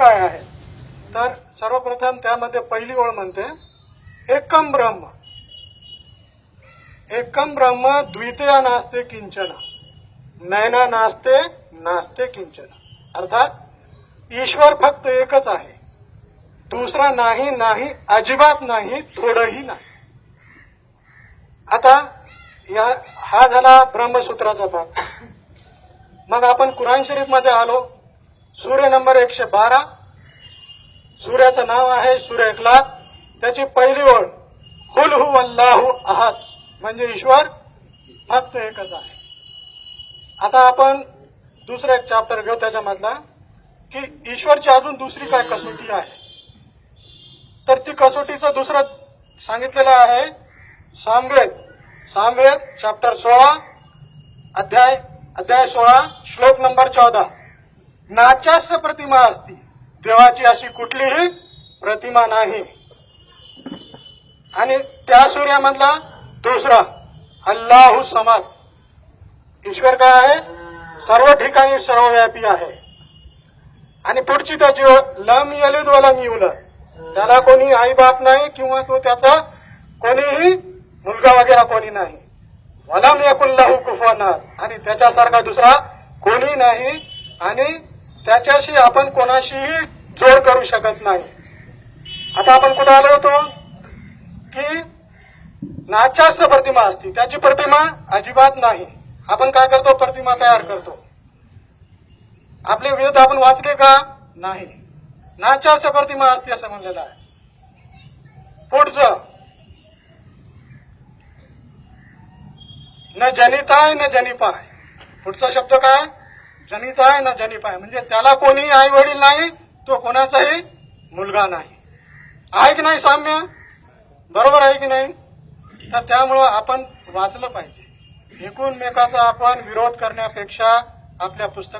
काय आहे तर सर्वप्रथम त्यामध्ये पहिली ओळ म्हणते एकम ब्रह्म, एकम ब्रह्म द्वितीय नास्ते किंचन, नैना नास्ते नास्ते किंचन। अर्थात ईश्वर फक्त एकच आहे, दुसरा नाही, नाही अजिबात नाही, थोडंही नाही। आता हा झाला ब्रह्मसूत्राचा भाग। मग आपण कुराण शरीफ मध्ये आलो, सूर्य नंबर 112, सूर्याचं नाव आहे सूर्य इखलास। त्याची पहिली ओळ कुल हुवल्लाहु अहद, म्हणजे ईश्वर फक्त एकच आहे। आता आपण दुसरा एक चॅप्टर घेऊ त्याच्यामधला की ईश्वरची अजून दुसरी काय कसोटी आहे, तर ती कसोटीचं दुसरं सांगितलेलं आहे सामवेद चॅप्टर 16 अध्याय 16 श्लोक नंबर 14। नाच्यास्य प्रतिमा असती, देवाची अशी कुठलीही प्रतिमा नाही। आणि त्या सूर्यामधला दुसरा अल्लाहु समद, ईश्वर काय आहे, सर्व ठिकाणी सर्वव्यापी आहे। आणि पुढची त्याची लम यलिद व लम युलद, त्याला कोणी आई बाप नाही किंवा तो त्याचा कोणीही मुलगा वगैरे कोणी नाही। वलम यकुल लहू कुफुवन अहद, आणि त्याच्यासारखा दुसरा कोणी नाही आणि त्याच्याशी आपण कोणाशीही जोड करू शकत नाही। आता आपण कुठे आलो होतो की नाच्यास्य प्रतिमा असती, त्याची प्रतिमा अजिबात नाही। आपण काय करतो, प्रतिमा तयार करतो। आपले वेद आपण वाचले का नाही, नाच्यास्य प्रतिमा असती असं म्हणलेलं आहे। पुढचं न जनिताय न जनिपाय, पुढचा शब्द काय, जनिताय न जनिपाय, म्हणजे त्याला कोणी आई वडील नाही, तो कोणाचाही मुलगा नाही। आहे की नाही साम्य, बरोबर आहे की नाही? तर त्यामुळं आपण वाचलं पाहिजे। एकूणमेकाचा आपण विरोध करण्यापेक्षा आपल्या पुस्तकात